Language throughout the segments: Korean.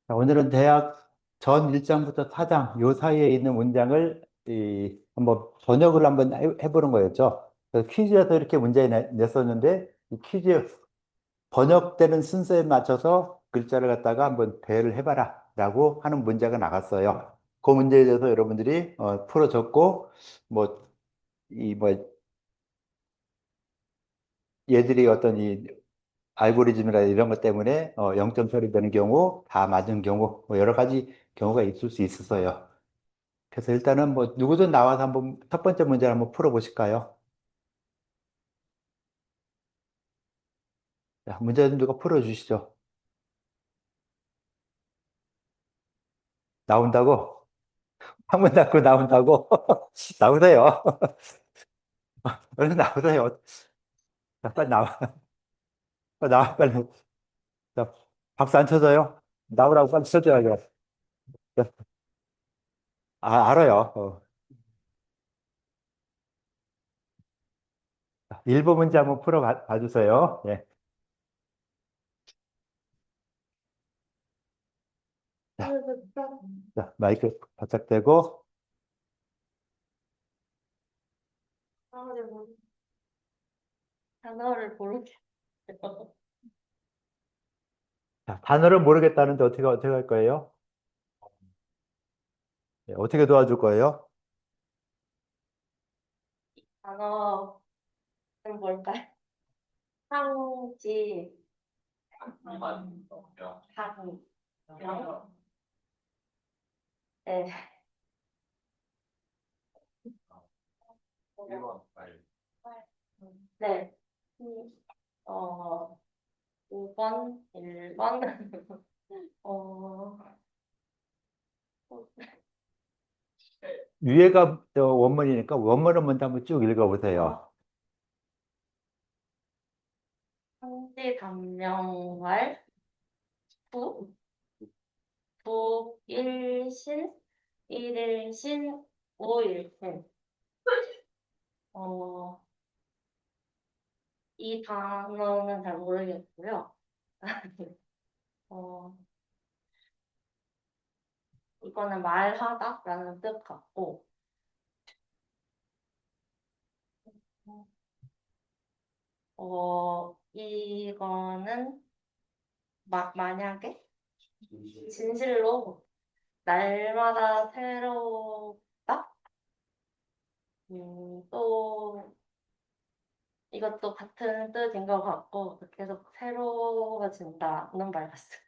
자, 오늘은 대학 전 1장부터 4장 요 사이에 있는 문장을 한번 번역을 한번 해보는 거였죠. 그래서 퀴즈에서 이렇게 문제 냈었는데 이 퀴즈 번역되는 순서에 맞춰서 글자를 갖다가 한번 대를 해봐라 라고 하는 문제가 나갔어요. 그 문제에 대해서 여러분들이 풀어줬고 뭐 뭐 얘들이 어떤 이 알고리즘이나 이런 것 때문에 0점 처리되는 경우, 다 맞은 경우, 뭐 여러 가지 경우가 있을 수 있었어요. 그래서 일단은 뭐 누구든 나와서 한번 첫 번째 문제를 한번 풀어보실까요? 자, 문제 좀 누가 풀어주시죠. 나온다고? 창문 닫고 나온다고? 나오세요. 얼른 나오세요. 자, 빨리 나와. 빨리 나와, 빨리. 자, 박수 안 쳐줘요? 나오라고 빨리 쳐줘야죠. 자, 알아요. 자, 일부 문제 한번 풀어봐 주세요. 예. 자, 자, 마이크 바짝 대고. 단어를 모르겠어요. 자, 단어를 모르겠다는데 어떻게 할 거예요? 예, 어떻게 도와줄 거예요? 단어는 뭘까요? 상지, 당, 명, 네, 네, 어, 5번, 1번, 어, 위에가 원문이니까 원문을 먼저 한번 쭉 읽어보세요. 상지, 단명할, 부, 일신, 일일신, 오일신. 어, 이 단어는 잘 모르겠고요. 어, 이거는 말하다라는 뜻 같고, 이거는 만약에 진실로 날마다 새롭다? 또 이것도 같은 뜻인 것 같고 계속 새로워진다는 말 같습니다.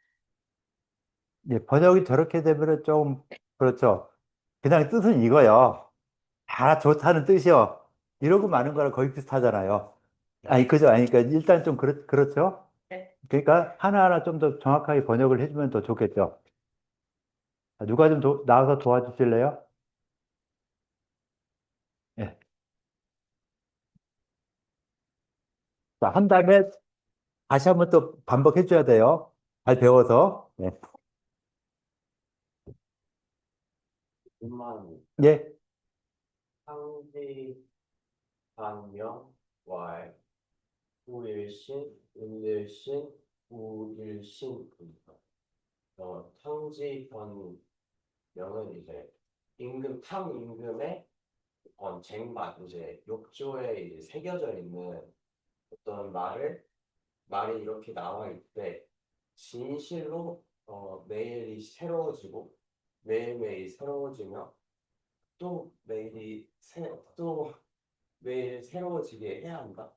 예, 번역이 저렇게 되면 좀 그렇죠. 그냥 뜻은 이거요. 다 좋다는 뜻이요. 이러고 마는 거랑 거의 비슷하잖아요. 아니 그죠? 아니 그러니까 일단 좀 그렇죠. 네. 그러니까 하나하나 좀 더 정확하게 번역을 해주면 더 좋겠죠. 자, 누가 좀 나와서 도와주실래요? 예. 자, 한 다음에 다시 한번 또 반복해 줘야 돼요. 잘 배워서. 예. 예. 상지, 단명, 왈, 후일신, 을일신, 우일신입니다. 탕지 번명은 이제 임금 탕 임금의 쟁말 이제 욕조에 이제 새겨져 있는 어떤 말이 이렇게 나와 있대. 진실로 매일이 새로워지고 매일매일 새로워지며 또 매일 새로워지게 해야 한다.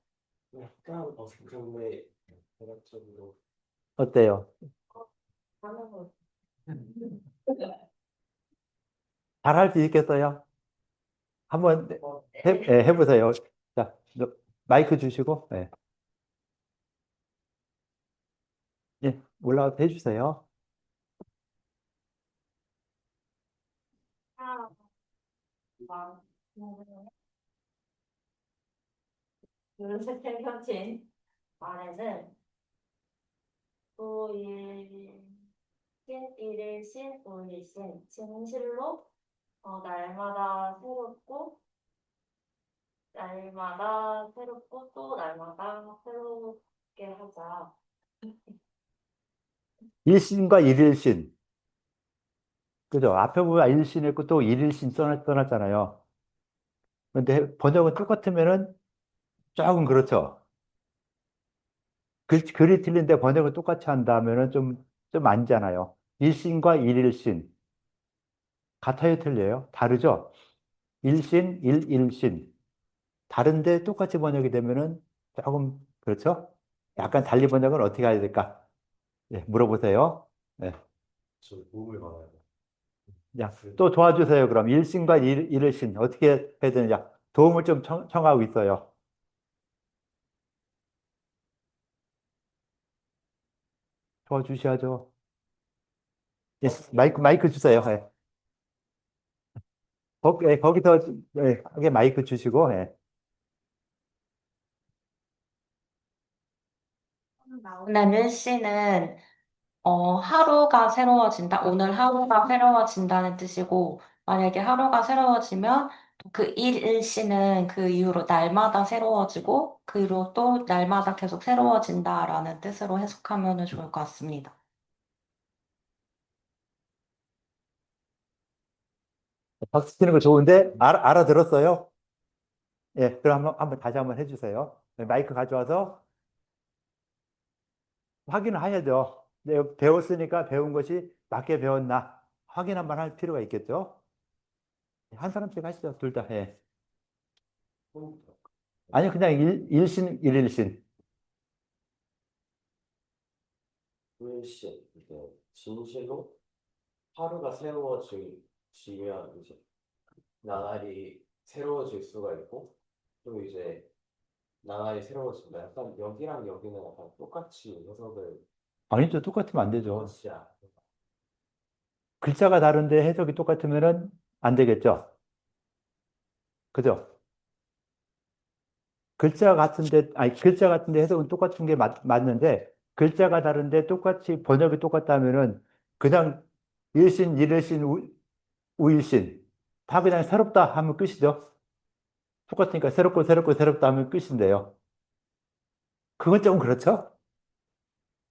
약간 굉장히 대략적으로 어때요? 단어가 잘 할 수 있겠어요? 한번 네. 해보세요. 자, 마이크 주시고, 예. 예, 올라와서 해주세요. 요새 새겨진 말에는 우일신, 일일신, 우일신 진실로 날마다 새롭고 또 날마다 새롭게 일신과 일일신. 그죠? 앞에 보면 일신 있고 또 일일신 써놨잖아요. 근데 번역은 똑같으면은 조금 그렇죠. 글이 틀린데 번역을 똑같이 한다면은 좀 아니잖아요. 일신과 일일신. 같아요, 틀려요? 다르죠? 일신, 일일신. 다른데 똑같이 번역이 되면은 조금, 그렇죠? 약간 달리 번역은 어떻게 해야 될까? 예, 물어보세요. 예. 저 도움을 받아야 돼. 야, 또 도와주세요. 그럼 일신과 일일신 어떻게 해야 되느냐? 도움을 좀 청하고 있어요. 도와주셔야죠. 예, 마이크 주세요. 예. 거기서 예, 하게 마이크 주시고 예. 나오는 일시는 하루가 새로워진다. 오늘 하루가 새로워진다는 뜻이고, 만약에 하루가 새로워지면 그 일시는 그 이후로 날마다 새로워지고, 그 이후로 또 날마다 계속 새로워진다라는 뜻으로 해석하면 좋을 것 같습니다. 박수 치는 거 좋은데 알아들었어요? 예, 그럼 한번 다시 한번 해주세요. 네, 마이크 가져와서 확인을 해야죠. 내가 배웠으니까 배운 것이 맞게 배웠나 확인 한번 할 필요가 있겠죠? 한 사람씩 하시죠, 둘 다. 예. 처음부터. 아니 그냥 일신, 일일신. 일신, 이제 진실로 하루가 새로워지면 이제 나날이 새로워질 수가 있고 또 이제 나날이 새로워진다. 약간 여기랑 여기는 약간 똑같이 해석을 아니죠, 똑같으면 안 되죠. 것이야. 글자가 다른데 해석이 똑같으면은 안 되겠죠. 그죠? 글자 같은데 해석은 똑같은 게 맞는데, 글자가 다른데 똑같이 번역이 똑같다면은 그냥 일신, 일일신, 우일신. 다 그냥 새롭다 하면 끝이죠. 똑같으니까 새롭고 새롭고 새롭다 하면 끝인데요. 그건 좀 그렇죠?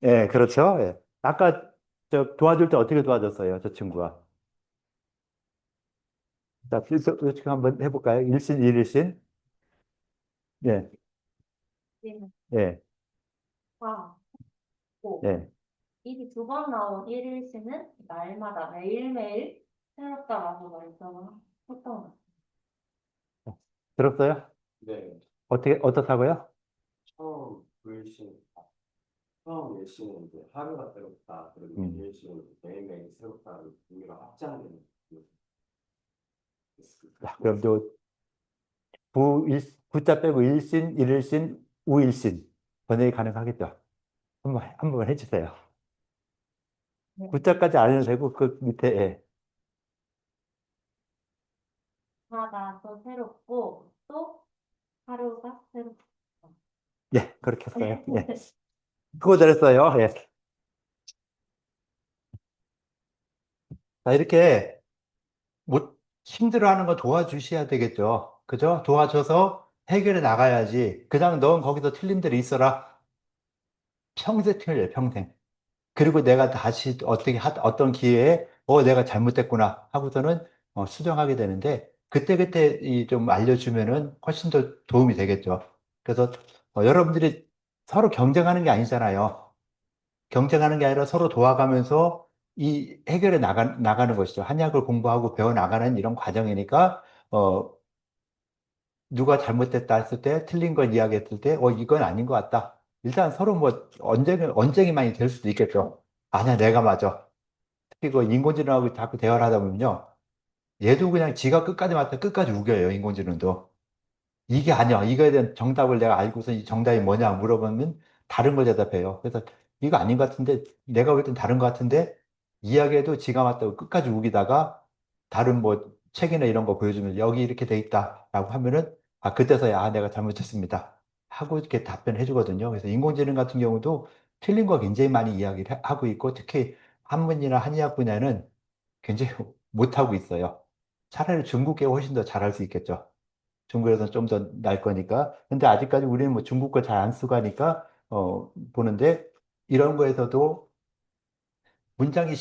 예, 그렇죠. 예. 아까 저 도와줄 때 어떻게 도와줬어요, 저 친구가? 자, 그래서 지금 한번 해볼까요? 일신, 일일신. 예, 예, 아, 오. 예. 이게 두 번 나온 일일시는 날마다 매일매일 새롭다라고 말씀을 했던 것 같아요. 들었어요? 네, 어떻다고요? 처음 일신, 처음 일신은 이제 하루가 새롭다. 그리고 음. 일신은 매일매일 새롭다는 의미가 확장되는. 자, 그럼 또 구자 빼고 일신, 일일신, 우일신 번역이 가능하겠죠? 한번 해주세요. 네. 구자까지 안 해도 되고 그 밑에 예. 하나가 또 새롭고 또 하루가 새롭고. 예, 그렇게 했어요. 예. 그거 잘했어요. 예. 자, 이렇게 못 힘들어하는 거 도와주셔야 되겠죠. 그죠? 도와줘서 해결해 나가야지. 그냥 넌 거기서 틀린 대로 있어라. 평생 틀려요, 평생. 그리고 내가 다시 어떤 기회에 내가 잘못됐구나 하고서는 수정하게 되는데 그때그때 좀 알려주면은 훨씬 더 도움이 되겠죠. 그래서 여러분들이 서로 경쟁하는 게 아니잖아요. 경쟁하는 게 아니라 서로 도와가면서 이 해결에 나가는 것이죠. 한약을 공부하고 배워 나가는 이런 과정이니까 어, 누가 잘못됐다 했을 때 틀린 걸 이야기했을 때 이건 아닌 것 같다. 일단 서로 뭐 언쟁이 많이 될 수도 있겠죠. 아니야, 내가 맞아. 특히 그 인공지능하고 자꾸 대화를 하다 보면요. 얘도 그냥 지가 끝까지 맞다 끝까지 우겨요, 인공지능도. 이게 아니야. 이거에 대한 정답을 내가 알고서 이 정답이 뭐냐 물어보면 다른 걸 대답해요. 그래서 이거 아닌 것 같은데, 내가 볼 땐 다른 것 같은데, 이야기해도 지가 맞다고 끝까지 우기다가 다른 뭐 책이나 이런 거 보여주면 여기 이렇게 돼 있다라고 하면은 그때서야 내가 잘못했습니다. 하고 이렇게 답변해 주거든요. 그래서 인공지능 같은 경우도 틀린 거 굉장히 많이 이야기를 하고 있고 특히 한문이나 한의학 분야는 굉장히 못하고 있어요. 차라리 중국계 훨씬 더 잘할 수 있겠죠. 중국에서는 좀 더 날 거니까. 근데 아직까지 우리는 뭐 중국 거 잘 안 쓰고 하니까, 보는데, 이런 거에서도 문장이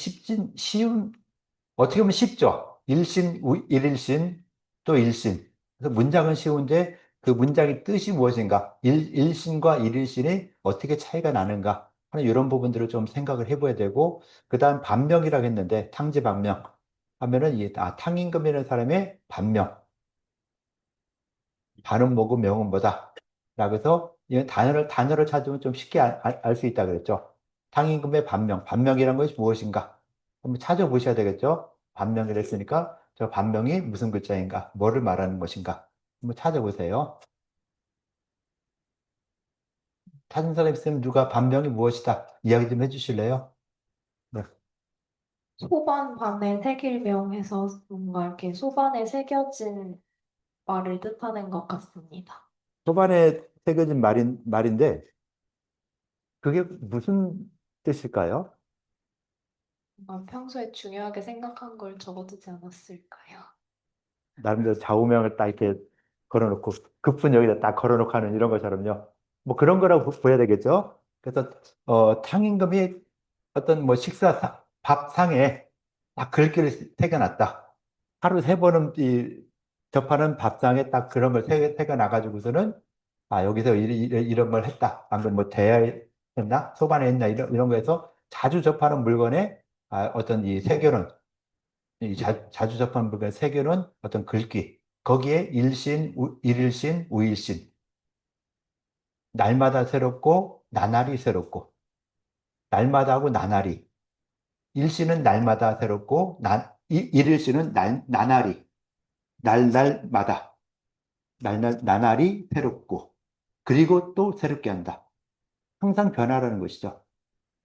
어떻게 보면 쉽죠. 일일신, 또 일신. 그래서 문장은 쉬운데 그 문장의 뜻이 무엇인가? 일신과 일일신이 어떻게 차이가 나는가? 하는 이런 부분들을 좀 생각을 해봐야 되고, 그 다음 반명이라고 했는데, 탕지반명 하면은, 탕임금이라는 사람의 반명. 반은 뭐고 명은 뭐다. 라고 해서 이 단어를 찾으면 좀 쉽게 알 수 있다 그랬죠. 당임금의 반명. 반명이란 것이 무엇인가? 한번 찾아보셔야 되겠죠. 반명이라 했으니까 저 반명이 무슨 글자인가? 뭐를 말하는 것인가? 한번 찾아보세요. 찾은 사람 있으면 누가 반명이 무엇이다? 이야기 좀 해주실래요? 네. 소반반의 색일명해서 뭔가 이렇게 소반에 새겨진 말을 뜻하는 것 같습니다. 초반에 새겨진 말인데 그게 무슨 뜻일까요? 뭔가 평소에 중요하게 생각한 걸 적어두지 않았을까요? 나름대로 좌우명을 딱 이렇게 걸어놓고 급분 여기다 딱 걸어놓고 하는 이런 것처럼요. 뭐 그런 거라고 보야 되겠죠. 그래서 탕임금이 어떤 뭐 밥상에 딱 글귀를 새겨놨다. 하루 세 번은 접하는 밥상에 딱 그런 걸 새겨놔가지고서는 여기서 이런 걸 했다. 방금 뭐 대야에 했나? 소반에 했나? 이런 거에서 자주 접하는 물건에 어떤 이 새겨놓은 자주 접하는 물건에 새겨놓은 어떤 글귀. 거기에 일일신, 우일신. 날마다 새롭고, 나날이 새롭고. 날마다 하고 나날이. 일신은 날마다 새롭고, 일일신은 나날이. 날마다. 나날이 새롭고. 그리고 또 새롭게 한다. 항상 변화라는 것이죠.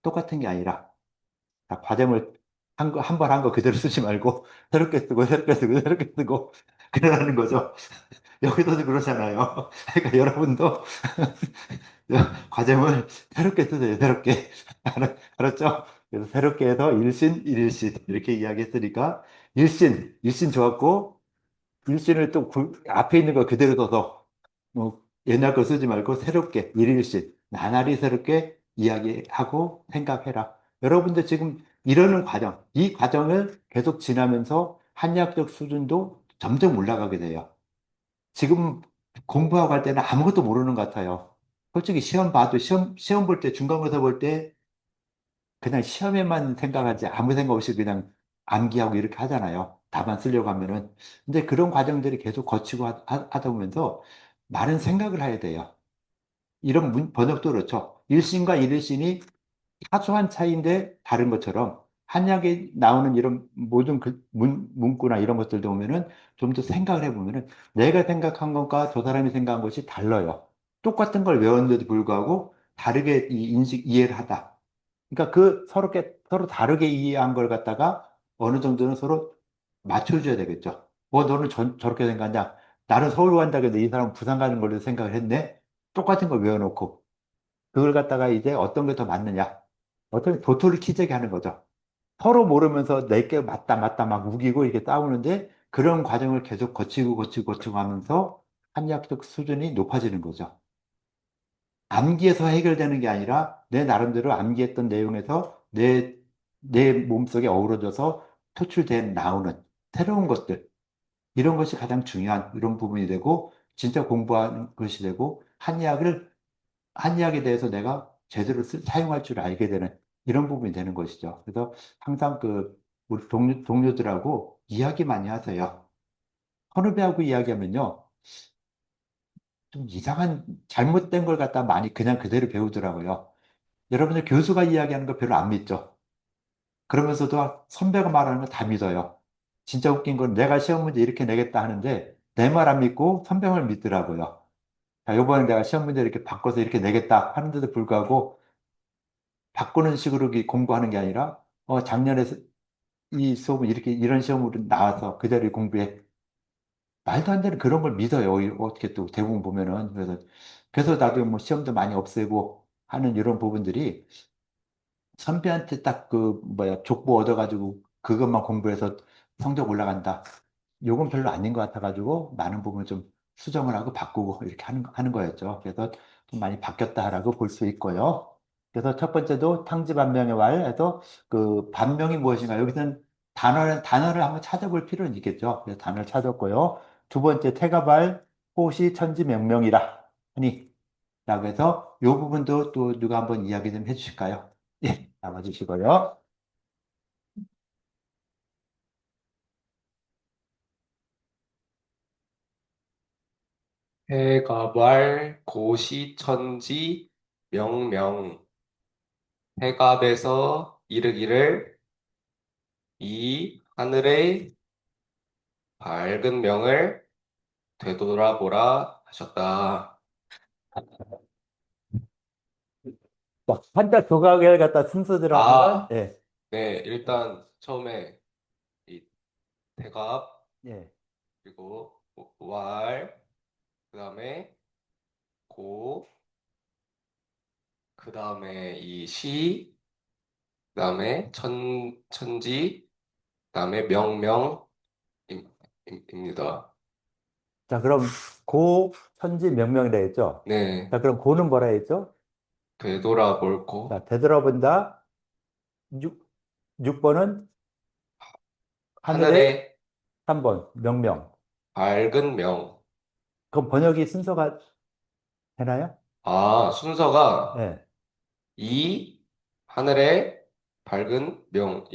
똑같은 게 아니라. 자, 과정을 한 번 한 거 그대로 쓰지 말고, 새롭게 쓰고, 새롭게 쓰고, 새롭게 쓰고, 그러라는 거죠. 여기서도 그러잖아요. 그러니까 여러분도 과정을 새롭게 쓰세요. 새롭게. 알았죠? 그래서 새롭게 해서 일신, 일일신 이렇게 이야기했으니까 일신 좋았고 일신을 또 앞에 있는 거 그대로 써서 뭐 옛날 거 쓰지 말고 새롭게 일일신 나날이 새롭게 이야기하고 생각해라. 여러분들 지금 이러는 과정, 이 과정을 계속 지나면서 한의학적 수준도 점점 올라가게 돼요. 지금 공부하고 할 때는 아무것도 모르는 것 같아요. 솔직히 시험 봐도 시험 볼 때, 중간고사 볼 때 그냥 시험에만 생각하지 아무 생각 없이 그냥 암기하고 이렇게 하잖아요. 답안 쓰려고 하면은. 근데 그런 과정들이 계속 거치고 하다 보면서 많은 생각을 해야 돼요. 이런 번역도 그렇죠. 일신과 일일신이 사소한 차이인데 다른 것처럼 한약에 나오는 이런 모든 문구나 이런 것들도 보면은 좀 더 생각을 해보면은 내가 생각한 것과 저 사람이 생각한 것이 달라요. 똑같은 걸 외웠는데도 불구하고 다르게 이해를 하다. 그러니까 서로 다르게 이해한 걸 갖다가 어느 정도는 서로 맞춰줘야 되겠죠. 너는 저렇게 생각하냐? 나는 서울 간다 그랬는데 이 사람은 부산 가는 걸로 생각을 했네? 똑같은 걸 외워놓고. 그걸 갖다가 이제 어떤 게 더 맞느냐. 어떤 도토리 키재기 하는 거죠. 서로 모르면서 내게 맞다, 맞다 막 우기고 이렇게 싸우는데 그런 과정을 계속 거치고 하면서 한의학적 수준이 높아지는 거죠. 암기에서 해결되는 게 아니라 내 나름대로 암기했던 내용에서 내 몸속에 어우러져서 표출된 나오는 새로운 것들. 이런 것이 가장 중요한 이런 부분이 되고 진짜 공부하는 것이 되고 한의학에 대해서 내가 제대로 사용할 줄 알게 되는 이런 부분이 되는 것이죠. 그래서 항상 우리 동료들하고 이야기 많이 하세요. 선후배하고 이야기하면요. 좀 이상한 잘못된 걸 갖다 많이 그냥 그대로 배우더라고요. 여러분들 교수가 이야기하는 거 별로 안 믿죠. 그러면서도 선배가 말하는 거 다 믿어요. 진짜 웃긴 건 내가 시험 문제 이렇게 내겠다 하는데 내 말 안 믿고 선배 말 믿더라고요. 자, 이번에 내가 시험 문제 이렇게 바꿔서 이렇게 내겠다 하는데도 불구하고 바꾸는 식으로 이렇게 공부하는 게 아니라 작년에 이 수업은 이렇게 이런 시험으로 나와서 그대로 공부해. 말도 안 되는 그런 걸 믿어요. 어떻게 또 대부분 보면은. 그래서 나도 뭐 시험도 많이 없애고 하는 이런 부분들이 선배한테 딱 족보 얻어가지고 그것만 공부해서 성적 올라간다. 요건 별로 아닌 것 같아가지고 많은 부분을 좀 수정을 하고 바꾸고 이렇게 하는 거였죠. 그래서 좀 많이 바뀌었다라고 볼 수 있고요. 그래서 첫 번째도 탕지반명의 왈 해서 그 반명이 무엇인가 여기서는 단어를 한번 찾아볼 필요는 있겠죠. 그래서 단어를 찾았고요. 두 번째 태가발 호시 천지명명이라 하니 라고 해서 이 부분도 또 누가 한번 이야기 좀 해주실까요? 예, 나와주시고요. 해가 말 고시천지 명명 해갑에서 이르기를 이 하늘의 밝은 명을 되돌아보라 하셨다. 막 한자 조각을 갖다 순서대로 하면 아, 예, 네, 일단 처음에 이 해갑 예. 그리고 왈 그다음에 고 그다음에 이 시 그다음에 천지 그다음에 명명입니다. 자, 그럼 고 천지명명이라 했죠? 네, 자, 그럼 고는 뭐라 했죠? 되돌아볼 고 자, 되돌아본다. 6번은 하늘의 하늘의 3번 명명. 밝은 명. 그럼 번역이 순서가 되나요? 아, 순서가 예. 이 하늘의 밝은 명.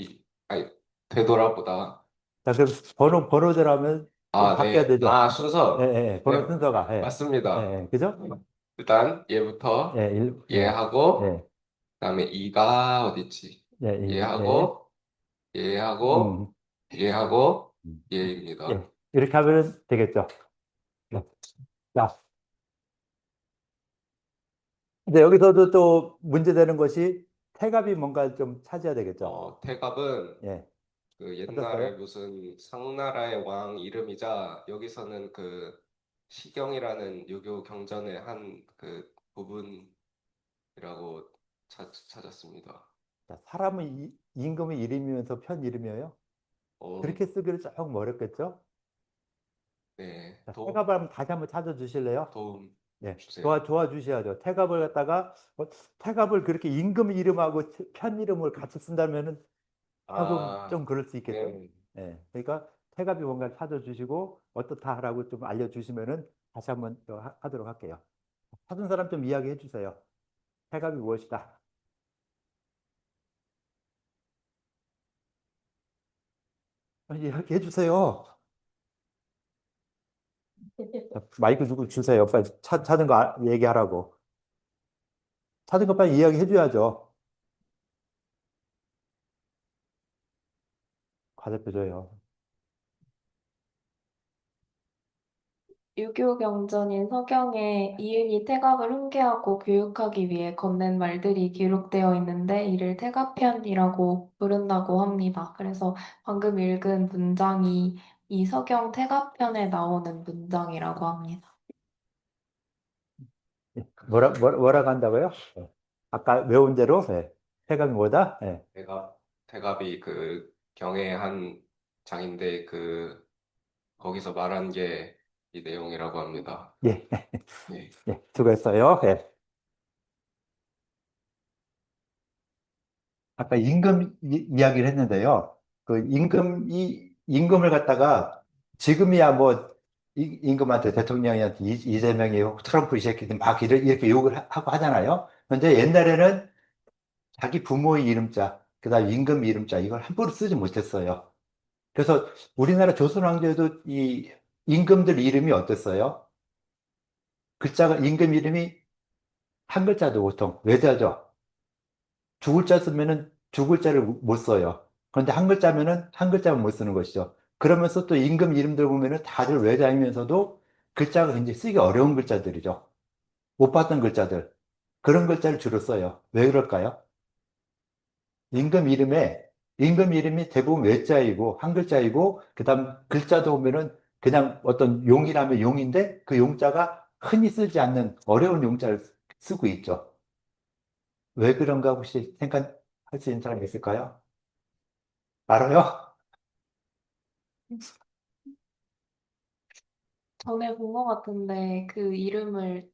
아니, 되돌아보다. 자, 그럼 번호대로 하면 좀 아, 바뀌어야 네. 되죠? 아, 예, 예, 순서. 예. 네, 번호 순서가. 예. 예, 맞습니다. 예. 그죠? 일단 예, 얘부터 예, 얘하고 예, 그다음에 이가 어디 있지? 예, 예. 얘하고 얘하고 음, 얘하고 예. 얘입니다. 이렇게 하면 되겠죠? 네. 자, 근데 여기서도 또 문제되는 것이 태갑이 뭔가 좀 찾아야 되겠죠? 태갑은 예. 그 옛날에 찾았어요? 무슨 상나라의 왕 이름이자 여기서는 그 시경이라는 유교 경전의 한 그 부분이라고 찾았습니다. 자, 사람은 임금의 이름이면서 편 이름이에요? 어, 그렇게 쓰기를 조금 어렵겠죠? 네, 자, 태갑을 한번 다시 한번 찾아 주실래요? 도움 네, 주세요. 도와주셔야죠. 태갑을 갖다가, 태갑을 그렇게 임금 이름하고 편 이름을 같이 쓴다면은 조금 좀 아, 그럴 수 있겠죠? 네, 예. 그러니까 태갑이 뭔가 찾아주시고 어떻다라고 좀 알려주시면은 다시 한번 또 하도록 할게요. 찾은 사람 좀 이야기해 주세요. 태갑이 무엇이다? 이야기해 주세요. 자, 마이크 누구 주세요. 빨리 찾은 거 얘기하라고. 찾은 거 빨리 이야기해 줘야죠. 과대표 줘요. 유교 경전인 서경에 이은이 태갑을 훈계하고 교육하기 위해 건넨 말들이 기록되어 있는데 이를 태갑편이라고 부른다고 합니다. 그래서 방금 읽은 문장이 이 서경 태갑편에 나오는 문장이라고 합니다. 예. 뭐라고 한다고요? 예. 아까 외운 대로 태갑이 뭐다? 예. 대갑이 그 경의 한 장인데 그 거기서 말한 게 이 내용이라고 합니다. 예. 네. 예. 수고했어요. 예. 아까 임금 이야기를 했는데요. 그 임금을 갖다가 지금이야 뭐 임금한테 대통령한테 이재명이 트럼프 이 새끼들 막 이렇게 욕을 하고 하잖아요. 근데 옛날에는 자기 부모의 이름자, 그다음 임금 이름자 이걸 함부로 쓰지 못했어요. 그래서 우리나라 조선 왕조에도 이 임금들 이름이 어땠어요? 글자가 임금 이름이 한 글자도 보통 외자죠. 두 글자 쓰면은 두 글자를 못 써요. 그런데 한 글자면은 한 글자만 못 쓰는 것이죠. 그러면서 또 임금 이름들 보면은 다들 외자이면서도 글자가 굉장히 쓰기 어려운 글자들이죠. 못 봤던 글자들. 그런 글자를 주로 써요. 왜 그럴까요? 임금 이름에, 임금 이름이 대부분 외자이고, 한 글자이고, 그 다음 글자도 보면은 그냥 어떤 용이라면 용인데 그 용자가 흔히 쓰지 않는 어려운 용자를 쓰고 있죠. 왜 그런가 혹시 생각할 수 있는 사람이 있을까요? 알아요? 전에 본 것 같은데 그 이름을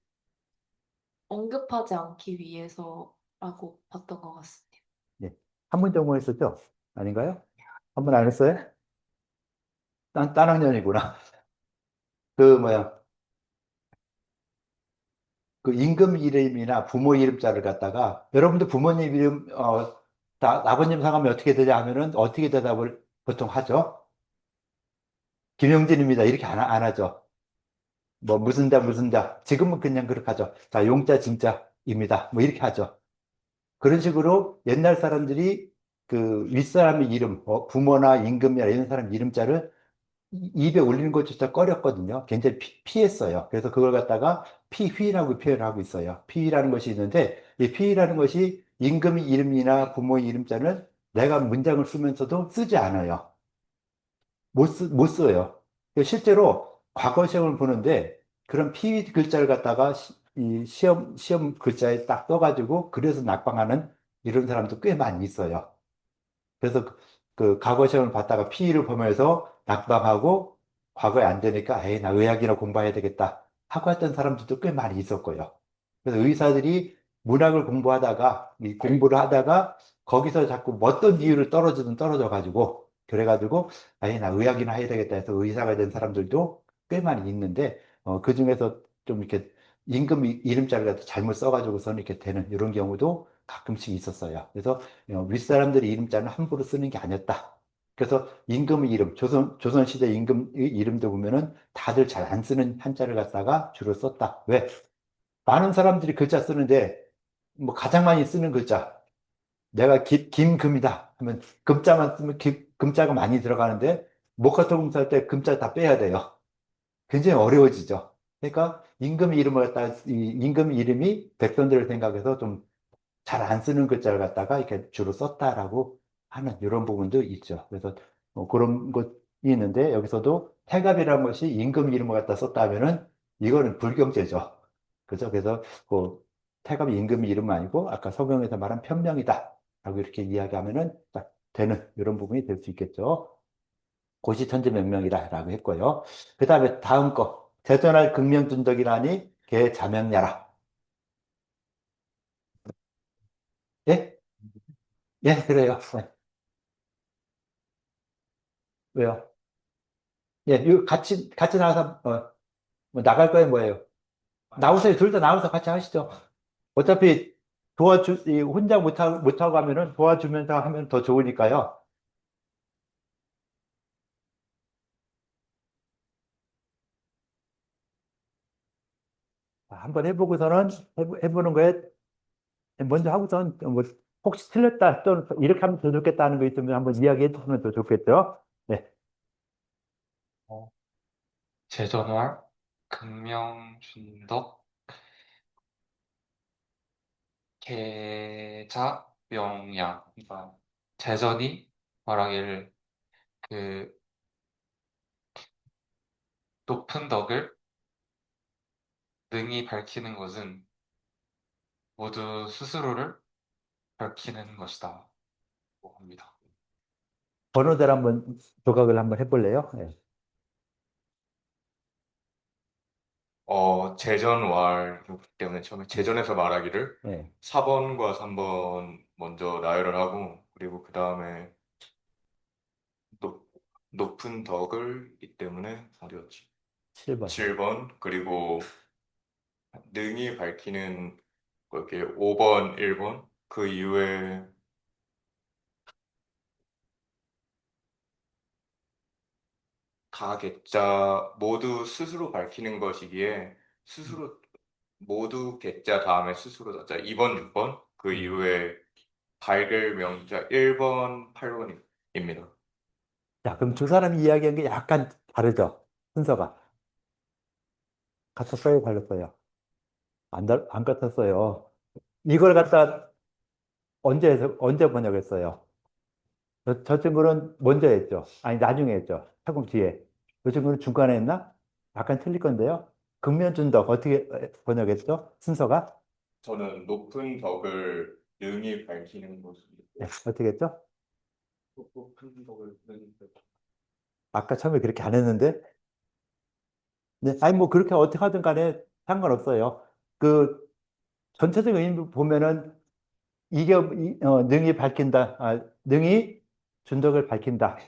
언급하지 않기 위해서 라고 봤던 것 같습니다. 예. 한 번 전공 했었죠? 아닌가요? 한 번 안 했어요? 딴 학년이구나. 그 뭐야, 그 임금 이름이나 부모 이름자를 갖다가 여러분들 부모님 이름 아버님 성함이 어떻게 되냐 하면은 어떻게 대답을 보통 하죠? 김영진입니다. 이렇게 안 하죠. 뭐 무슨 자 지금은 그냥 그렇게 하죠. 자, 용자 진자입니다. 뭐 이렇게 하죠. 그런 식으로 옛날 사람들이 그 윗사람의 이름, 부모나 임금이나 이런 사람 이름자를 입에 올리는 것조차 꺼렸거든요. 굉장히 피했어요. 그래서 그걸 갖다가 피휘라고 표현하고 있어요. 피휘라는 것이 있는데 이 피휘라는 것이 임금 이름이나 부모의 이름자는 내가 문장을 쓰면서도 쓰지 않아요. 못 써요. 실제로 과거 시험을 보는데 그런 피휘 글자를 갖다가 이 시험 글자에 딱 써가지고 그래서 낙방하는 이런 사람도 꽤 많이 있어요. 그래서 그 과거 시험을 봤다가 피의를 보면서 낙방하고 과거에 안 되니까 에이 나 의학이나 공부해야 되겠다 하고 했던 사람들도 꽤 많이 있었고요. 그래서 의사들이 문학을 공부하다가 이 공부를 하다가 거기서 자꾸 뭐 어떤 이유를 떨어지든 떨어져 가지고 그래가지고 에이 나 의학이나 해야 되겠다 해서 의사가 된 사람들도 꽤 많이 있는데 그 중에서 좀 이렇게 임금 이름자를 갖다 잘못 써가지고서는 이렇게 되는 이런 경우도 가끔씩 있었어요. 그래서 윗사람들의 이름자는 함부로 쓰는 게 아니었다. 그래서 임금의 이름, 조선시대 임금의 이름도 보면은 다들 잘 안 쓰는 한자를 갖다가 주로 썼다. 왜? 많은 사람들이 글자 쓰는데, 뭐 가장 많이 쓰는 글자, 내가 김금이다 하면 금자만 쓰면 금자가 많이 들어가는데, 목화토금 살 때 금자 다 빼야 돼요. 굉장히 어려워지죠. 그러니까 임금 이름을 갖다가, 이 임금 이름이 백성들을 생각해서 좀 잘 안 쓰는 글자를 갖다가 이렇게 주로 썼다라고 하는 이런 부분도 있죠. 그래서 그런 것이 있는데 여기서도 태갑이라는 것이 임금 이름을 갖다 썼다 하면은 이거는 불경죄죠. 그죠? 그래서 그 태갑이 임금 이름 아니고 아까 서경에서 말한 편명이다. 라고 이렇게 이야기하면은 딱 되는 이런 부분이 될 수 있겠죠. 고시천지명명이다라고 했고요. 그 다음에 다음 거. 대전할 극명준덕이라니 개자명야라. 예? 예, 그래요. 네. 왜요? 예, 이거 같이 나가서, 뭐 나갈 거예요, 뭐예요? 나오세요. 둘 다 나와서 같이 하시죠. 어차피 혼자 못하고 하면은 도와주면서 하면 더 좋으니까요. 한번 해보고서는, 해보는 거에 먼저 하고선, 뭐, 혹시 틀렸다, 또는 이렇게 하면 더 좋겠다 하는 거 있으면 한번 이야기해 주시면 더 좋겠죠? 네. 어, 제전왈, 극명준덕, 계자, 명야. 그러니까 제전이 말하기를 그 높은 덕을 능히 밝히는 것은 모두 스스로를 밝히는 것이다. 고 합니다. 번호대로 한번 조각을 한번 해볼래요? 네. 제전왈이기 때문에 처음에 제전에서 말하기를 네. 4번과 3번 먼저 나열을 하고 그리고 그 다음에 높은 덕을 이 때문에 어디였지? 7번. 7번 그리고 능히 밝히는 그렇게 5번, 1번 그 이후에 가계자 모두 스스로 밝히는 것이기에 스스로 모두 계자 다음에 스스로 자자 2번, 6번 그 이후에 밝을 명자 1번, 8번입니다. 자, 그럼 두 사람이 이야기한 게 약간 다르죠? 순서가. 같았어요? 달랐어요? 안 같았어요. 이걸 갖다 언제 번역했어요? 저 친구는 먼저 했죠. 아니, 나중에 했죠. 조금 뒤에. 이 친구는 중간에 했나? 약간 틀릴 건데요. 극면준덕 어떻게 번역했죠? 순서가? 저는 높은 덕을 능히 밝히는 것입니다. 네, 어떻게 했죠? 높은 덕을 아까 처음에 그렇게 안 했는데. 네, 아니, 뭐, 그렇게 어떻게 하든 간에 상관없어요. 그, 전체적인 의미 보면은 능이 밝힌다. 능이 준덕을 밝힌다.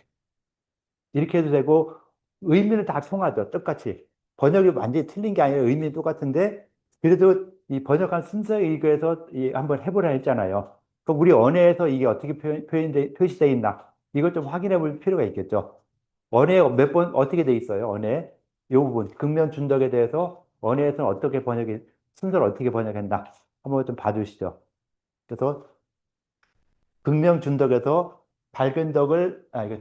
이렇게 해도 되고, 의미는 다 통하죠. 똑같이. 번역이 완전히 틀린 게 아니라 의미는 똑같은데, 그래도 이 번역한 순서에 의거해서 한번 해보라 했잖아요. 그럼 우리 언어에서 이게 어떻게 표시되어 있나? 이걸 좀 확인해 볼 필요가 있겠죠. 언어에 몇 번 어떻게 돼 있어요? 언어에. 이 부분, 극명 준덕에 대해서 언어에서는 어떻게 순서를 어떻게 번역했나? 한번 좀 봐주시죠. 그래서 극명 준덕에서 밝은 덕을, 이거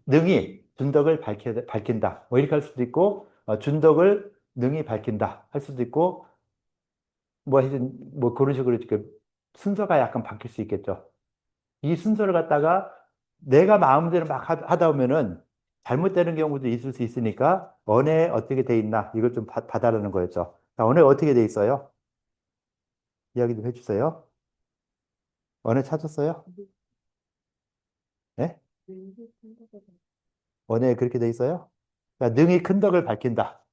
능히 준덕을 밝힌다. 뭐 이렇게 할 수도 있고, 준덕을 능히 밝힌다. 할 수도 있고, 뭐 하여튼, 뭐 그런 식으로 이렇게 순서가 약간 바뀔 수 있겠죠. 이 순서를 갖다가 내가 마음대로 막 하다 보면은 잘못되는 경우도 있을 수 있으니까, 언어에 어떻게 돼 있나? 이걸 좀 봐달라는 거였죠. 자, 언어에 어떻게 돼 있어요? 이야기 좀 해주세요. 언어 찾았어요? 네? 언어에 그렇게 돼 있어요? 자, 능히 큰 덕을 밝힌다.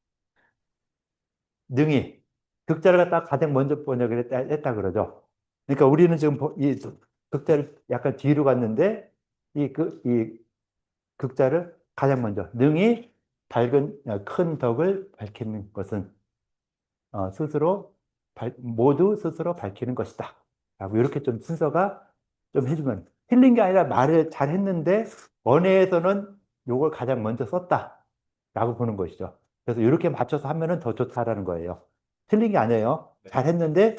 능히. 극자를 갖다가 가장 먼저 번역을 했다 그러죠. 그러니까 우리는 지금 이 극자를 약간 뒤로 갔는데, 이 극자를 가장 먼저, 능히 큰 덕을 밝히는 것은, 모두 스스로 밝히는 것이다. 라고 이렇게 좀 순서가 좀 해주면, 틀린 게 아니라 말을 잘 했는데, 언어에서는 요걸 가장 먼저 썼다. 라고 보는 것이죠. 그래서 이렇게 맞춰서 하면은 더 좋다라는 거예요. 틀린 게 아니에요. 잘 했는데,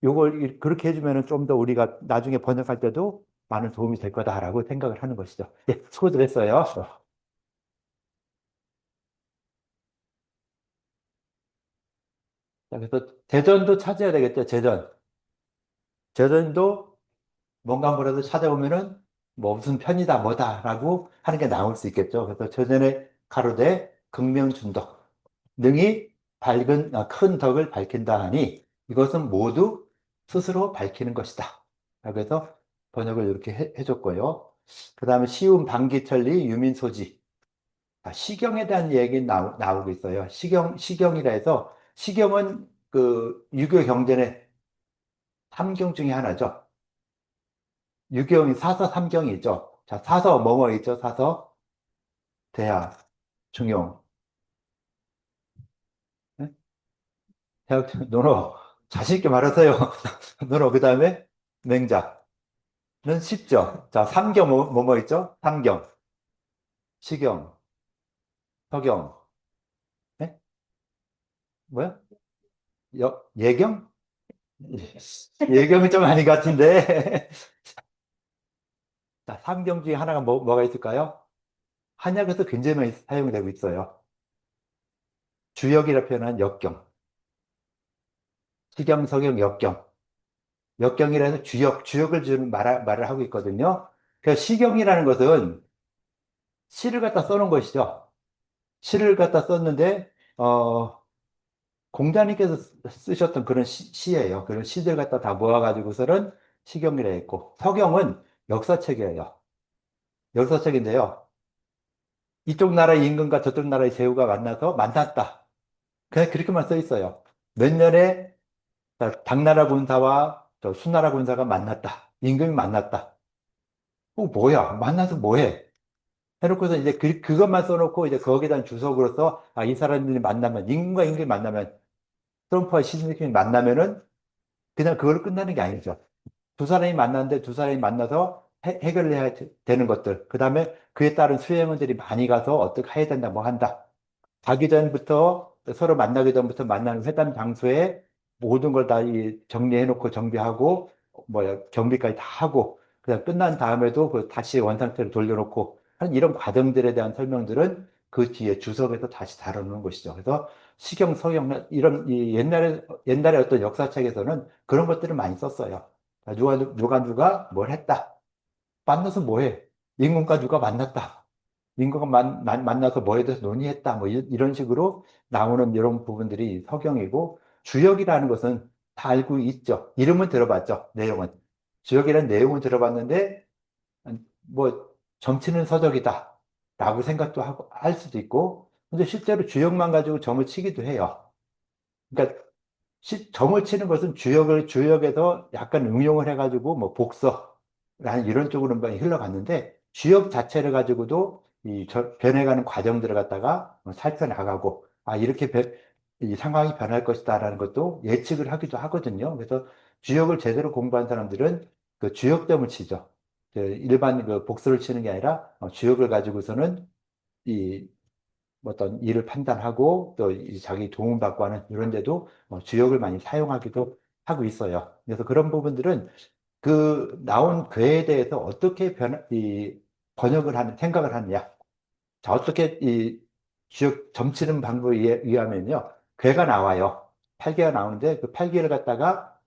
요걸 그렇게 해주면은 좀 더 우리가 나중에 번역할 때도 많은 도움이 될 거다라고 생각을 하는 것이죠. 예, 수고들 했어요. 자, 그래서 대전도 찾아야 되겠죠, 대전. 대전도 뭔가 뭐라도 찾아보면은 뭐 무슨 편이다, 뭐다라고 하는 게 나올 수 있겠죠. 그래서 대전의 가로대 극명준덕. 능히 큰 덕을 밝힌다 하니 이것은 모두 스스로 밝히는 것이다. 그래서 번역을 이렇게 해줬고요. 그 다음에 시운 방기천리 유민소지. 시경에 대한 얘기 나오고 있어요. 시경이라 해서 시경은 그 유교 경전의 삼경 중에 하나죠. 유경이 사서 삼경이 있죠. 자, 사서 뭐뭐 있죠? 사서 대하, 중용. 네? 대학 노노 자신 있게 말하세요. 노노 그다음에 맹자는 쉽죠. 자, 삼경 뭐뭐 있죠? 삼경, 시경, 서경. 네? 뭐야? 예경? 예경이 좀 아닌 것 같은데. 자, 삼경 중에 하나가 뭐가 있을까요? 한약에서 굉장히 많이 사용되고 있어요. 주역이라 표현한 역경, 시경, 서경, 역경. 역경이라 해서 주역을 주는 말을 하고 있거든요. 그래서 시경이라는 것은 시를 갖다 써놓은 것이죠. 시를 갖다 썼는데, 공자님께서 쓰셨던 그런 시예요. 그런 시들 갖다 다 모아가지고서는 시경이라 했고, 서경은 역사책이에요. 역사책인데요. 이쪽 나라의 임금과 저쪽 나라의 제후가 만나서 만났다. 그냥 그렇게만 써 있어요. 몇 년에 당나라 군사와 저 수나라 군사가 만났다. 임금이 만났다. 뭐야? 만나서 뭐해? 해놓고서 이제 그것만 써놓고 이제 거기에 대한 주석으로서 이 사람들이 만나면 임금과 임금이 만나면 트럼프와 시진핑이 만나면은 그냥 그걸로 끝나는 게 아니죠. 두 사람이 만났는데 두 사람이 만나서 해결을 해야 되는 것들. 그 다음에 그에 따른 수행원들이 많이 가서 어떻게 해야 된다, 뭐 한다. 가기 전부터 서로 만나기 전부터 만나는 회담 장소에 모든 걸 다 정리해 놓고 정비하고 뭐야 경비까지 다 하고 그냥 끝난 다음에도 다시 원상태로 돌려놓고 하는 이런 과정들에 대한 설명들은 그 뒤에 주석에서 다시 다루는 것이죠. 그래서 시경, 서경 이런 옛날에 어떤 역사책에서는 그런 것들을 많이 썼어요. 누가 뭘 했다. 만나서 뭐 해? 인공과 누가 만났다. 인간과 만나서 뭐에 대해서 논의했다. 뭐 이런 식으로 나오는 이런 부분들이 서경이고 주역이라는 것은 다 알고 있죠. 이름은 들어봤죠. 내용은. 주역이라는 내용은 들어봤는데 뭐 점치는 서적이다. 라고 생각도 하고 할 수도 있고 근데 실제로 주역만 가지고 점을 치기도 해요. 그러니까 점을 치는 것은 주역에서 약간 응용을 해가지고 뭐 복서라는 이런 쪽으로 많이 흘러갔는데 주역 자체를 가지고도 변해가는 과정들을 갖다가 살펴나가고 이렇게 이 상황이 변할 것이다라는 것도 예측을 하기도 하거든요. 그래서 주역을 제대로 공부한 사람들은 그 주역점을 치죠. 일반 그 복수를 치는 게 아니라 주역을 가지고서는 이 어떤 일을 판단하고 또 자기 도움받고 하는 이런 데도 주역을 많이 사용하기도 하고 있어요. 그래서 그런 부분들은 그 나온 괴에 대해서 어떻게 번역을 하는 생각을 하느냐. 자, 어떻게 이 주역 점치는 방법에 의하면요. 괴가 나와요. 팔개가 나오는데 그 팔개를 갖다가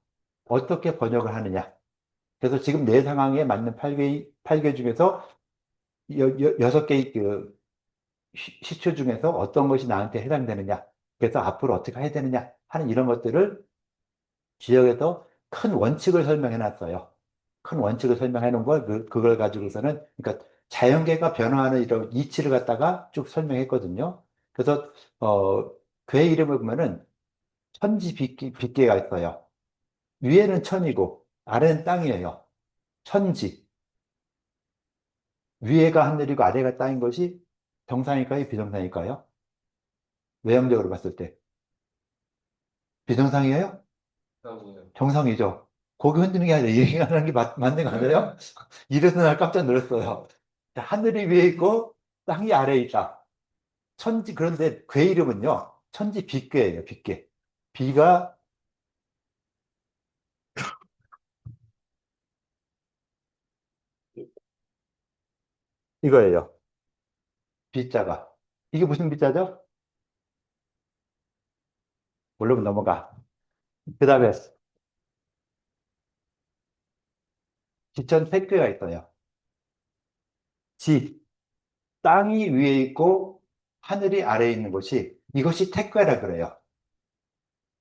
어떻게 번역을 하느냐. 그래서 지금 내 상황에 맞는 팔개 중에서 여섯 개의 그 시초 중에서 어떤 것이 나한테 해당되느냐. 그래서 앞으로 어떻게 해야 되느냐 하는 이런 것들을 지역에서 큰 원칙을 설명해 놨어요. 큰 원칙을 설명해 놓은 그걸 가지고서는, 그러니까 자연계가 변화하는 이런 이치를 갖다가 쭉 설명했거든요. 그래서, 괴 이름을 보면은 빗개가 있어요. 위에는 천이고, 아래는 땅이에요. 천지. 위에가 하늘이고 아래가 땅인 것이 정상일까요? 비정상일까요? 외형적으로 봤을 때. 비정상이에요? 정상이죠. 고개 흔드는 게 아니라 얘기하는 게 맞는 거 아니에요? 이래서 날 깜짝 놀랐어요. 자, 하늘이 위에 있고 땅이 아래에 있다. 그런데 괴 이름은요, 천지 빗괴예요, 빗괴. 비가 이거예요. 비자가. 이게 무슨 비자죠? 모르면 넘어가. 그 다음에 지천 택괴가 있어요. 지, 땅이 위에 있고 하늘이 아래에 있는 것이, 이것이 택괴라 그래요.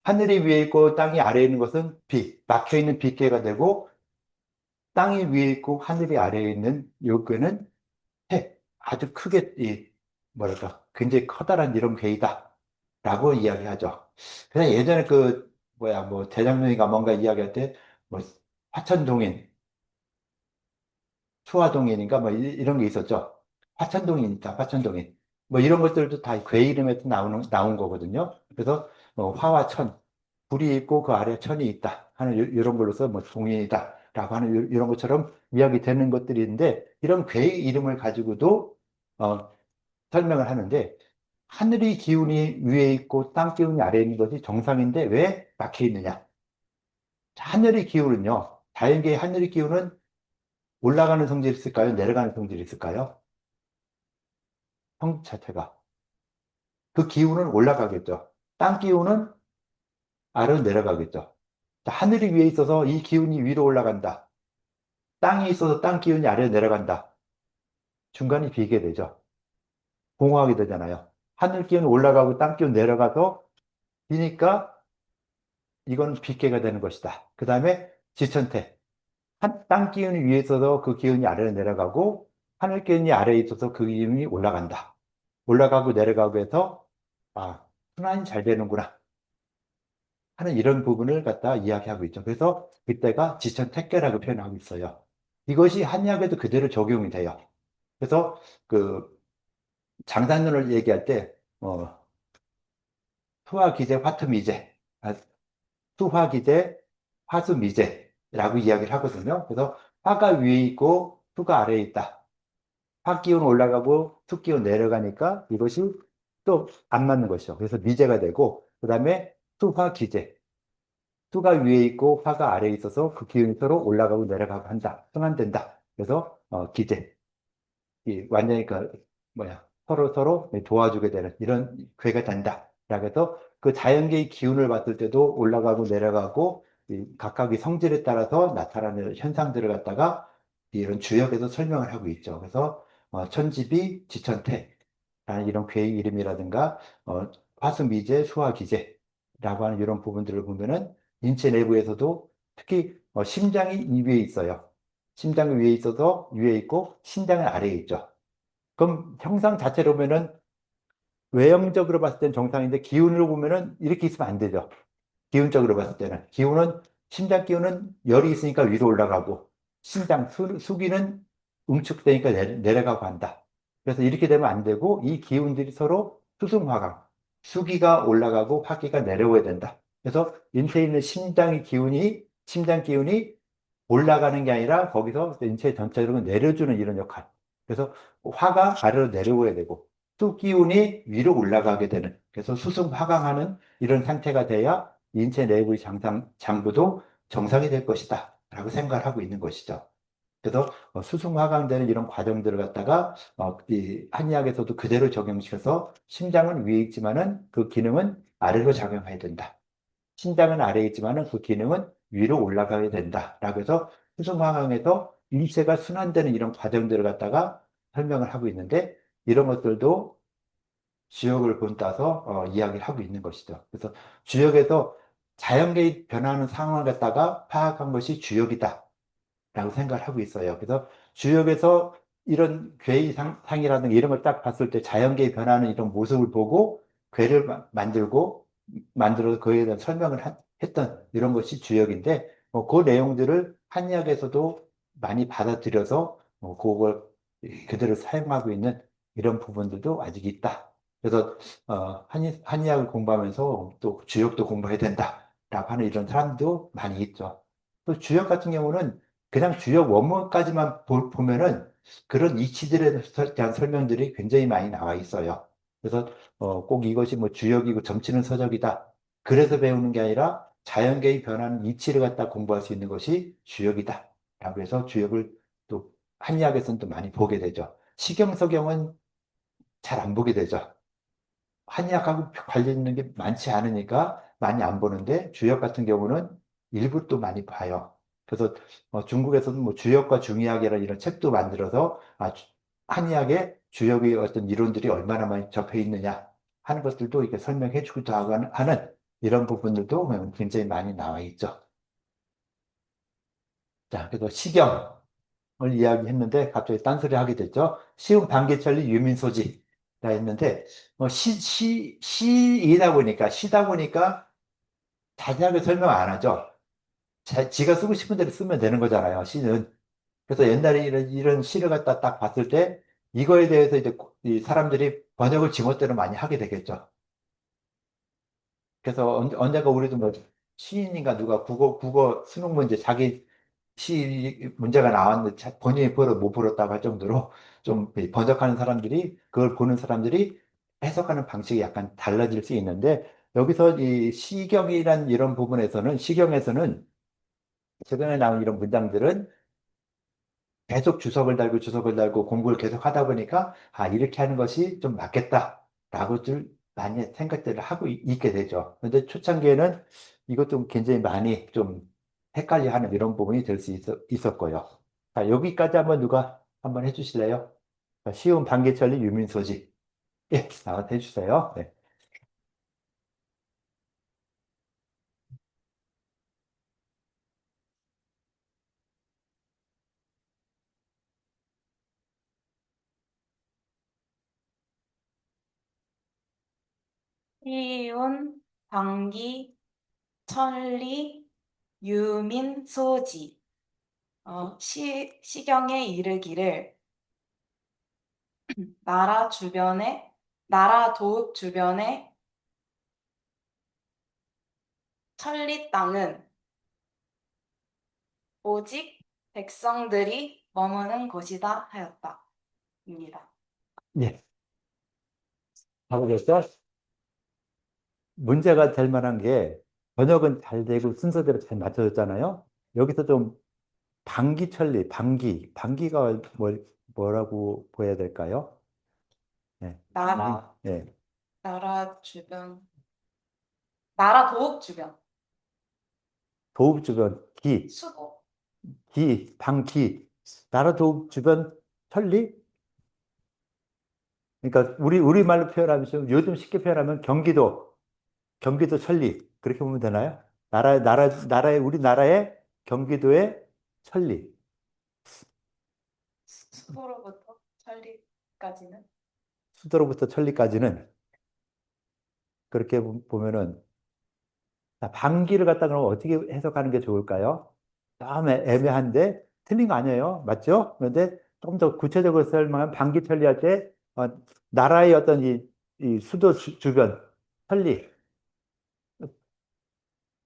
하늘이 위에 있고 땅이 아래에 있는 것은 막혀 있는 빗개가 되고, 땅이 위에 있고 하늘이 아래에 있는 요괴는 아주 크게 뭐랄까 굉장히 커다란 이런 괴이다 라고 이야기하죠. 그냥 예전에 뭐 대장동이가 뭔가 이야기할 때 뭐 화천동인, 수화동인인가 뭐 이런 게 있었죠. 화천동인이다, 화천동인. 뭐 이런 것들도 다 괴 이름에서 나온 거거든요. 그래서 화와 천, 불이 있고 그 아래에 천이 있다 하는 이런 걸로서 뭐 동인이다 라고 하는 이런 것처럼 이야기 되는 것들이 있는데, 이런 괴 이름을 가지고도 어, 설명을 하는데, 하늘의 기운이 위에 있고 땅 기운이 아래에 있는 것이 정상인데 왜 막혀 있느냐? 자, 하늘의 기운은요, 자연계의 하늘의 기운은 올라가는 성질이 있을까요? 내려가는 성질이 있을까요? 성 자체가. 그 기운은 올라가겠죠. 땅 기운은 아래로 내려가겠죠. 자, 하늘이 위에 있어서 이 기운이 위로 올라간다. 땅이 있어서 땅 기운이 아래로 내려간다. 중간이 비게 되죠. 공허하게 되잖아요. 하늘 기운 올라가고 땅 기운 내려가서 비니까 이건 빗개가 되는 것이다. 그 다음에 지천태. 땅 기운이 위에 있어서 그 기운이 아래로 내려가고, 하늘 기운이 아래에 있어서 그 기운이 올라간다. 올라가고 내려가고 해서 순환이 잘 되는구나 하는 이런 부분을 갖다 이야기하고 있죠. 그래서 그때가 지천택계라고 표현하고 있어요. 이것이 한약에도 그대로 적용이 돼요. 그래서 그 장단론을 얘기할 때 수화기재, 화투미재, 수화기재, 화수미재라고 이야기를 하거든요. 그래서 화가 위에 있고 수가 아래에 있다. 화 기운 올라가고 수 기운 내려가니까 이것이 또 안 맞는 것이죠. 그래서 미재가 되고, 그 다음에 수화기재. 수가 위에 있고 화가 아래에 있어서 그 기운이 서로 올라가고 내려가고 한다. 순환된다. 그래서 기재. 완전히 서로 도와주게 되는 이런 괴가 된다. 라고 해서 그 자연계의 기운을 봤을 때도 올라가고 내려가고 각각의 성질에 따라서 나타나는 현상들을 갖다가 이런 주역에서 설명을 하고 있죠. 그래서 천지비, 지천태라는 이런 괴의 이름이라든가 화수미재, 수화기재라고 하는 이런 부분들을 보면은 인체 내부에서도 특히 심장이 이 위에 있어요. 심장이 위에 있어서 위에 있고 신장은 아래에 있죠. 그럼 형상 자체로 보면은 외형적으로 봤을 땐 정상인데 기운으로 보면은 이렇게 있으면 안 되죠. 기운적으로 봤을 때는. 심장 기운은 열이 있으니까 위로 올라가고, 수기는 응축되니까 내려가고 한다. 그래서 이렇게 되면 안 되고, 이 기운들이 서로 수승화강, 수기가 올라가고 화기가 내려오야 된다. 그래서 인체에 있는 심장 기운이 올라가는 게 아니라 거기서 인체 전체적으로 내려주는 이런 역할. 그래서 화가 아래로 내려오야 되고, 수 기운이 위로 올라가게 되는. 그래서 수승화강하는 이런 상태가 돼야 인체 내부의 장부도 정상이 될 것이다. 라고 생각을 하고 있는 것이죠. 그래서 수승화강되는 이런 과정들을 갖다가 이 한의학에서도 그대로 적용시켜서 심장은 위에 있지만은 그 기능은 아래로 작용해야 된다. 심장은 아래에 있지만은 그 기능은 위로 올라가야 된다라고 해서 수승화강에서 인체가 순환되는 이런 과정들을 갖다가 설명을 하고 있는데 이런 것들도 주역을 본따서 이야기를 하고 있는 것이죠. 그래서 주역에서 자연계의 변하는 상황을 갖다가 파악한 것이 주역이다. 라고 생각을 하고 있어요. 그래서 주역에서 이런 괴이상이라든가 이런 걸 딱 봤을 때 자연계에 변하는 이런 모습을 보고 괴를 만들어서 그에 대한 설명을 했던 이런 것이 주역인데 그 내용들을 한의학에서도 많이 받아들여서 그걸 그대로 사용하고 있는 이런 부분들도 아직 있다. 그래서 한의학을 공부하면서 또 주역도 공부해야 된다라고 하는 이런 사람도 많이 있죠. 또 주역 같은 경우는 그냥 주역 원문까지만 보면은 그런 이치들에 대한 설명들이 굉장히 많이 나와 있어요. 그래서 꼭 이것이 뭐 주역이고 점치는 서적이다. 그래서 배우는 게 아니라 자연계의 변하는 이치를 갖다 공부할 수 있는 것이 주역이다. 라고 해서 주역을 또 한의학에서는 또 많이 보게 되죠. 시경서경은 잘 안 보게 되죠. 한의학하고 관련 있는 게 많지 않으니까 많이 안 보는데 주역 같은 경우는 일부 또 많이 봐요. 그래서 중국에서는 뭐 주역과 중의학이라는 이런 책도 만들어서 한의학의 주역의 어떤 이론들이 얼마나 많이 접해 있느냐 하는 것들도 이렇게 설명해 주기도 하는 이런 부분들도 굉장히 많이 나와 있죠. 자, 그래서 시경을 이야기했는데 갑자기 딴소리 하게 됐죠. 시흥 반기천리 유민소지라 했는데 시다 보니까 자세하게 설명 안 하죠. 지가 쓰고 싶은 대로 쓰면 되는 거잖아요. 시는. 그래서 옛날에 이런 시를 갖다 딱 봤을 때 이거에 대해서 이제 이 사람들이 번역을 지멋대로 많이 하게 되겠죠. 그래서 언젠가 우리도 뭐 시인인가 누가 국어 수능 문제 자기 시 문제가 나왔는데 본인이 못 풀었다고 할 정도로 좀 번역하는 사람들이 그걸 보는 사람들이 해석하는 방식이 약간 달라질 수 있는데 여기서 이 시경이란 이런 부분에서는 시경에서는 최근에 나온 이런 문장들은 계속 주석을 달고 공부를 계속 하다 보니까 이렇게 하는 것이 좀 맞겠다라고 좀 많이 생각들을 하고 있게 되죠. 그런데 초창기에는 이것도 굉장히 많이 좀 헷갈려 하는 이런 부분이 될 수 있었고요. 자, 여기까지 한번 누가 한번 해주실래요? 자, 쉬운 반개천리 유민소지. 예, 나와서 해주세요. 네. 시운, 방기, 천리, 유민, 소지. 시경에 이르기를 나라 도읍 주변에 천리 땅은 오직 백성들이 머무는 곳이다 하였다. 입니다. 예, 가보겠죠? 문제가 될 만한 게 번역은 잘 되고 순서대로 잘 맞춰졌잖아요. 여기서 좀 방기가 뭐라고 보여야 될까요? 네. 나라, 네. 나라 주변, 나라 도읍 주변, 도읍 주변 수도, 나라 도읍 주변 천리? 그러니까 우리말로 표현하면 요즘 쉽게 표현하면 경기도 천리 그렇게 보면 되나요? 우리나라의 경기도의 천리. 수도로부터 천리까지는 수도로부터 천리까지는 그렇게 보면은 자, 방귀를 갖다 그러면 어떻게 해석하는 게 좋을까요? 다음에 애매한데 틀린 거 아니에요. 맞죠? 그런데 조금 더 구체적으로 설명하면 방귀 천리할 때 나라의 어떤 이 수도 주변 천리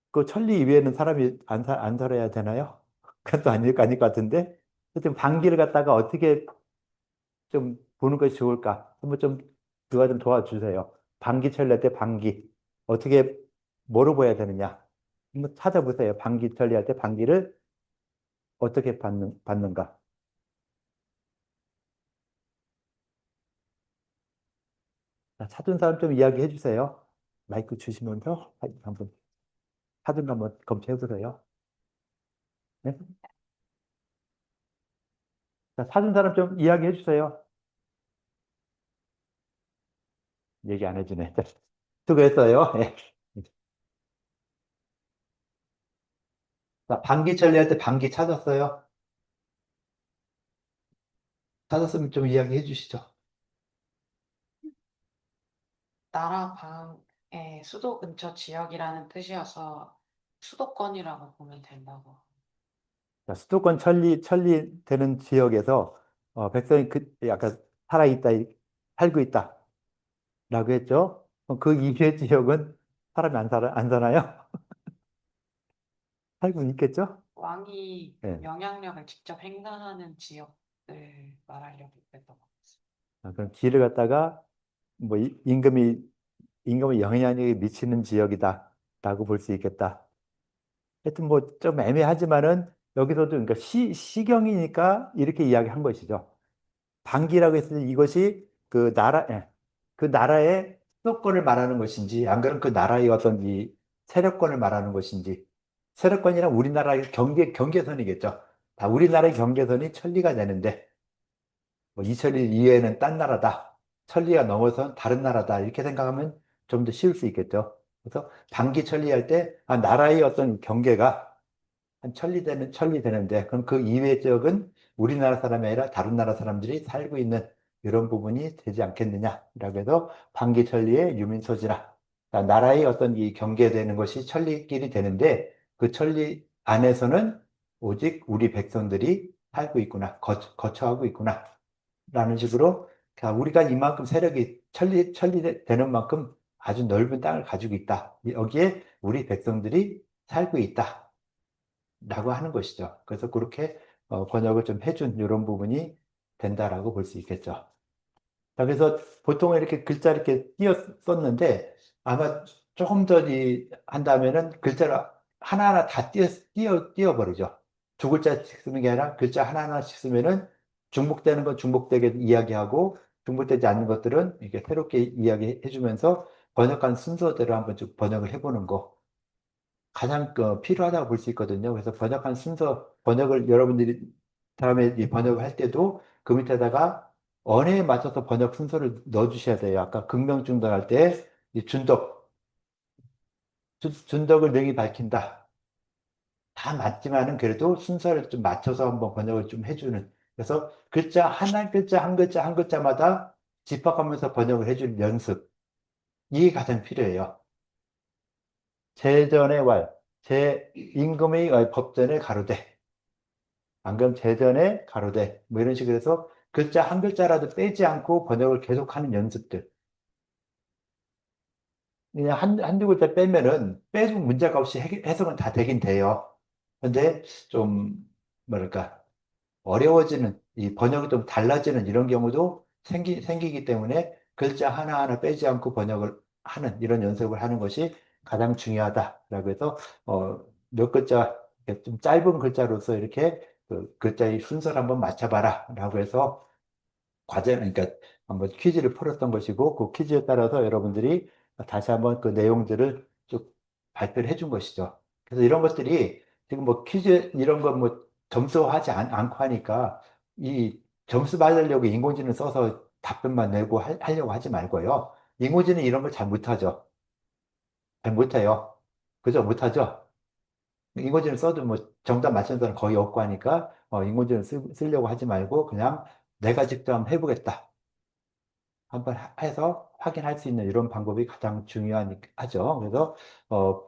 그 천리 이외에는 사람이 안 살아야 되나요? 그것도 아닐 것 같은데 하여튼 방귀를 갖다가 어떻게 좀 보는 것이 좋을까? 한번 좀 누가 좀 도와주세요. 방귀 천리할 때 방귀 어떻게 뭐로 보여야 되느냐? 한번 찾아보세요. 방귀 천리할 때 방귀를 어떻게 받는가? 자, 찾은 사람 좀 이야기해 주세요. 마이크 주시면서 한번 찾은 거 한번 검토해 보세요. 네? 자, 찾은 사람 좀 이야기해 주세요. 얘기 안 해주네. 자, 수고했어요. 예. 자, 방귀 천리할 때 방귀 찾았어요? 찾았으면 좀 이야기해 주시죠. 나라 방의 수도 근처 지역이라는 뜻이어서 수도권이라고 보면 된다고. 자, 수도권 천리되는 지역에서 백성이 약간 살아있다, 살고 있다. 라고 했죠. 그럼 그 이외의 지역은 사람이 안 사나요? 살고 있겠죠? 왕이 예. 영향력을 직접 행사하는 지역을 말하려고 했던 것 같습니다. 그럼 지를 갖다가 뭐 임금의 영향력이 미치는 지역이다라고 볼 수 있겠다. 하여튼 뭐 좀 애매하지만은 여기서도 그러니까 시경이니까 이렇게 이야기한 것이죠. 반기라고 했을 때 이것이 그 나라의 수도권을 말하는 것인지, 안 그러면 그 나라의 어떤 이 세력권을 말하는 것인지, 세력권이란 우리나라의 경계선이겠죠. 다 우리나라의 경계선이 천리가 되는데, 뭐 이천리 이외에는 딴 나라다. 천리가 넘어선 다른 나라다. 이렇게 생각하면 좀 더 쉬울 수 있겠죠. 그래서 반기 천리할 때, 나라의 어떤 경계가 한 천리 되는데, 그럼 그 이외의 지역은 우리나라 사람이 아니라 다른 나라 사람들이 살고 있는 이런 부분이 되지 않겠느냐라고 해서 반기천리의 유민소지라. 그러니까 나라의 어떤 이 경계되는 것이 천리길이 되는데, 그 천리 안에서는 오직 우리 백성들이 살고 있구나, 거처하고 있구나. 라는 식으로, 그러니까 우리가 이만큼 세력이 천리되는 만큼 아주 넓은 땅을 가지고 있다. 여기에 우리 백성들이 살고 있다. 라고 하는 것이죠. 그래서 그렇게 번역을 좀 해준 이런 부분이 된다라고 볼 수 있겠죠. 자, 그래서 보통 이렇게 글자 이렇게 띄어 썼는데 아마 조금 더 한다면은 글자를 하나하나 다 띄어버리죠. 두 글자씩 쓰는 게 아니라 글자 하나하나씩 쓰면은 중복되는 건 중복되게 이야기하고 중복되지 않는 것들은 이렇게 새롭게 이야기해 주면서 번역한 순서대로 한번 쭉 번역을 해보는 거. 가장 필요하다고 볼 수 있거든요. 그래서 번역을 여러분들이 다음에 이 번역을 할 때도 그 밑에다가 언어에 맞춰서 번역 순서를 넣어 주셔야 돼요. 아까 긍명중독 할 때 이 준덕을 능히 밝힌다. 다 맞지만은 그래도 순서를 좀 맞춰서 한번 번역을 좀 해주는. 그래서 글자 한 글자 한 글자 한 글자마다 짚어가면서 번역을 해주는 연습. 이게 가장 필요해요. 제전의 왈, 제 임금의 법전의 가로되. 방금 제전에 가로되 뭐 이런 식으로 해서 글자 한 글자라도 빼지 않고 번역을 계속하는 연습들. 그냥 한두 글자 빼면은 빼도 문제가 없이 해석은 다 되긴 돼요. 근데 좀 뭐랄까 어려워지는 이 번역이 좀 달라지는 이런 경우도 생기기 때문에 글자 하나하나 빼지 않고 번역을 하는 이런 연습을 하는 것이 가장 중요하다라고 해서 몇 글자 이렇게 좀 짧은 글자로서 이렇게 그 글자의 순서를 한번 맞춰봐라 라고 해서 그러니까 한번 퀴즈를 풀었던 것이고 그 퀴즈에 따라서 여러분들이 다시 한번 그 내용들을 쭉 발표를 해준 것이죠. 그래서 이런 것들이 지금 뭐 퀴즈 이런 거 뭐 점수하지 않고 하니까 이 점수 받으려고 인공지능 써서 답변만 내고 하려고 하지 말고요. 인공지능 이런 걸 잘 못하죠. 잘 못해요. 그죠? 못하죠? 인공지능 써도 뭐 정답 맞추는 사람 거의 없고 하니까 인공지능 쓰려고 하지 말고 그냥 내가 직접 한번 해보겠다. 한번 해서 확인할 수 있는 이런 방법이 가장 중요하죠. 그래서 어,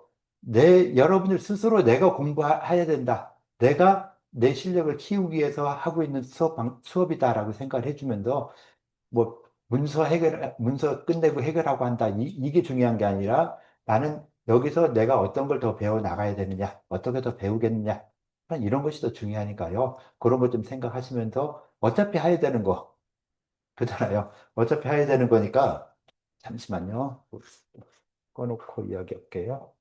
여러분들 스스로 내가 공부해야 된다. 내가 내 실력을 키우기 위해서 하고 있는 수업이다라고 생각을 해주면서 뭐 문서 끝내고 해결하고 한다. 이게 중요한 게 아니라 나는 여기서 내가 어떤 걸 더 배워 나가야 되느냐, 어떻게 더 배우겠느냐. 이런 것이 더 중요하니까요. 그런 거 좀 생각하시면서 어차피 해야 되는 거, 그잖아요. 어차피 해야 되는 거니까 잠시만요. 꺼놓고 이야기할게요.